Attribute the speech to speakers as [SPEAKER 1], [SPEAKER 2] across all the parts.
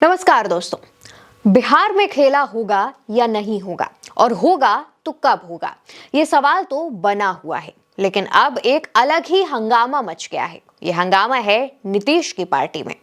[SPEAKER 1] नमस्कार दोस्तों। बिहार में खेला होगा या नहीं होगा और होगा तो कब होगा, ये सवाल तो बना हुआ है। लेकिन अब एक अलग ही हंगामा मच गया है। ये हंगामा है नीतीश की पार्टी में।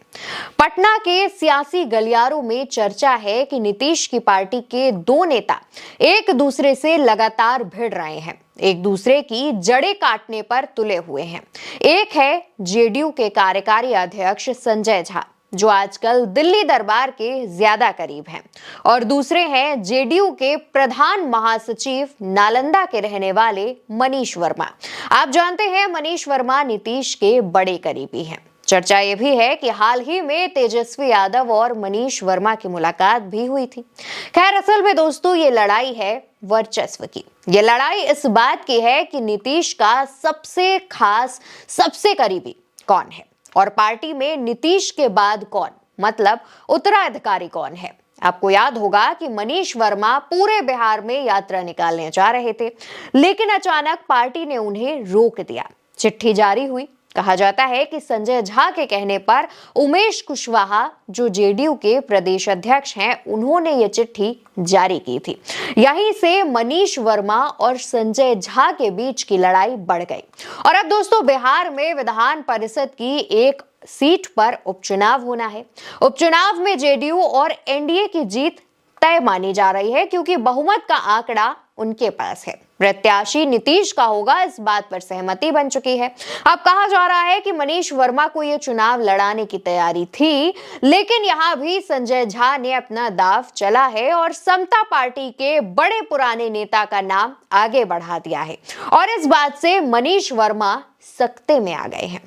[SPEAKER 1] पटना के सियासी गलियारों में चर्चा है कि नीतीश की पार्टी के दो नेता एक दूसरे से लगातार भिड़ रहे हैं, एक दूसरे की जड़ें काटने पर तुले हुए हैं। एक है जेडीयू के कार्यकारी अध्यक्ष संजय झा, जो आजकल दिल्ली दरबार के ज्यादा करीब हैं, और दूसरे हैं जेडीयू के प्रधान महासचिव नालंदा के रहने वाले मनीष वर्मा। आप जानते हैं, मनीष वर्मा नीतीश के बड़े करीबी हैं। चर्चा यह भी है कि हाल ही में तेजस्वी यादव और मनीष वर्मा की मुलाकात भी हुई थी। खैर, असल में दोस्तों ये लड़ाई है वर्चस्व की। ये लड़ाई इस बात की है कि नीतीश का सबसे खास, सबसे करीबी कौन है और पार्टी में नीतीश के बाद कौन, मतलब उत्तराधिकारी कौन है। आपको याद होगा कि मनीष वर्मा पूरे बिहार में यात्रा निकालने जा रहे थे, लेकिन अचानक पार्टी ने उन्हें रोक दिया। चिट्ठी जारी हुई। कहा जाता है कि संजय झा के कहने पर उमेश कुशवाहा, जो जेडीयू के प्रदेश अध्यक्ष हैं, उन्होंने ये चिट्ठी जारी की थी। यहीं से मनीष वर्मा और संजय झा के बीच की लड़ाई बढ़ गई। और अब दोस्तों, बिहार में विधान परिषद की एक सीट पर उपचुनाव होना है। उपचुनाव में जेडीयू और एनडीए की जीत तय मानी जा रही है, क्योंकि बहुमत का आंकड़ा उनके पास है। प्रत्याशी नीतीश का होगा, इस बात पर सहमति बन चुकी है। अब कहा जा रहा है कि मनीष वर्मा को यह चुनाव लड़ाने की तैयारी थी, लेकिन यहां भी संजय झा ने अपना दांव चला है और समता पार्टी के बड़े पुराने नेता का नाम आगे बढ़ा दिया है, और इस बात से मनीष वर्मा सकते में आ गए हैं।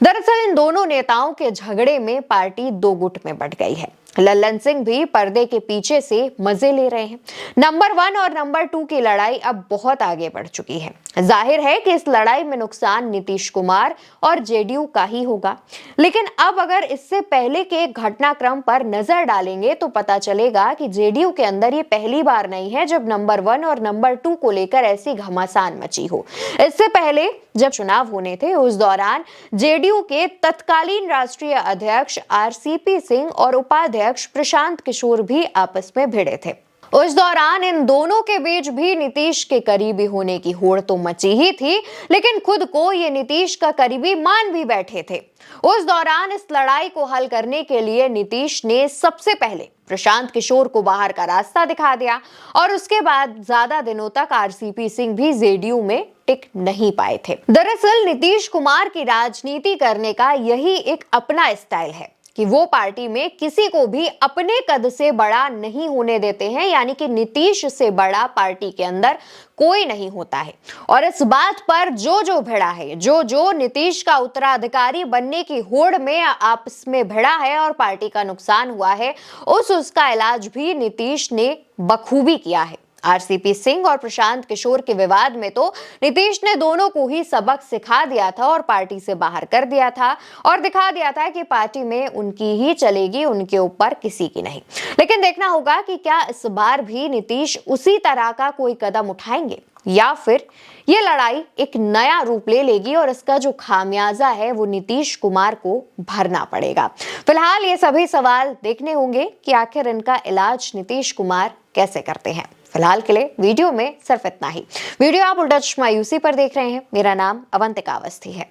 [SPEAKER 1] दरअसल इन दोनों नेताओं के झगड़े में पार्टी दो गुट में बंट गई है। लल्लन सिंह भी पर्दे के पीछे से मजे ले रहे हैं। नंबर 1 और नंबर 2 की लड़ाई अब बहुत आगे बढ़ चुकी है। जाहिर है कि इस लड़ाई में नुकसान नीतीश कुमार और जेडीयू का ही होगा। लेकिन अब अगर इससे पहले के घटनाक्रम पर नजर डालेंगे तो पता चलेगा कि जेडीयू के अंदर ये पहली बार नहीं है जब नंबर 1 और नंबर 2 को लेकर ऐसी घमासान मची हो। इससे पहले जब चुनाव होने थे, उस दौरान जेडीयू के तत्कालीन राष्ट्रीय अध्यक्ष आरसीपी सिंह और उपाध्यक्ष प्रशांत किशोर भी आपस में भिड़े थे। उस दौरान इन दोनों के बीच भी नीतीश के करीबी होने की होड़ तो मची ही थी, लेकिन खुद को ये नीतीश का करीबी मान भी बैठे थे। उस दौरान इस लड़ाई को हल करने के लिए नीतीश ने सबसे पहले प्रशांत किशोर को बाहर का रास्ता दिखा दिया, और उसके बाद ज्यादा दिनों तक आरसीपी सिंह भी जेडीयू में टिक नहीं पाए थे। दरअसल नीतीश कुमार की राजनीति करने का यही एक अपना स्टाइल है कि वो पार्टी में किसी को भी अपने कद से बड़ा नहीं होने देते हैं, यानी कि नीतीश से बड़ा पार्टी के अंदर कोई नहीं होता है। और इस बात पर जो भिड़ा है, जो नीतीश का उत्तराधिकारी बनने की होड़ में आपस में भिड़ा है और पार्टी का नुकसान हुआ है, उसका इलाज भी नीतीश ने बखूबी किया है। आरसीपी सिंह और प्रशांत किशोर के विवाद में तो नीतीश ने दोनों को ही सबक सिखा दिया था और पार्टी से बाहर कर दिया था, और दिखा दिया था कि पार्टी में उनकी ही चलेगी, उनके ऊपर किसी की नहीं। लेकिन देखना होगा कि क्या इस बार भी नीतीश उसी तरह का कोई कदम उठाएंगे, या फिर ये लड़ाई एक नया रूप ले लेगी और इसका जो खामियाजा है वो नीतीश कुमार को भरना पड़ेगा। फिलहाल ये सभी सवाल देखने होंगे कि आखिर इनका इलाज नीतीश कुमार कैसे करते हैं। फिलहाल के लिए वीडियो में सिर्फ इतना ही। वीडियो आप उल्टा चश्मा यूसी पर देख रहे हैं। मेरा नाम अवंतिका अवस्थी है।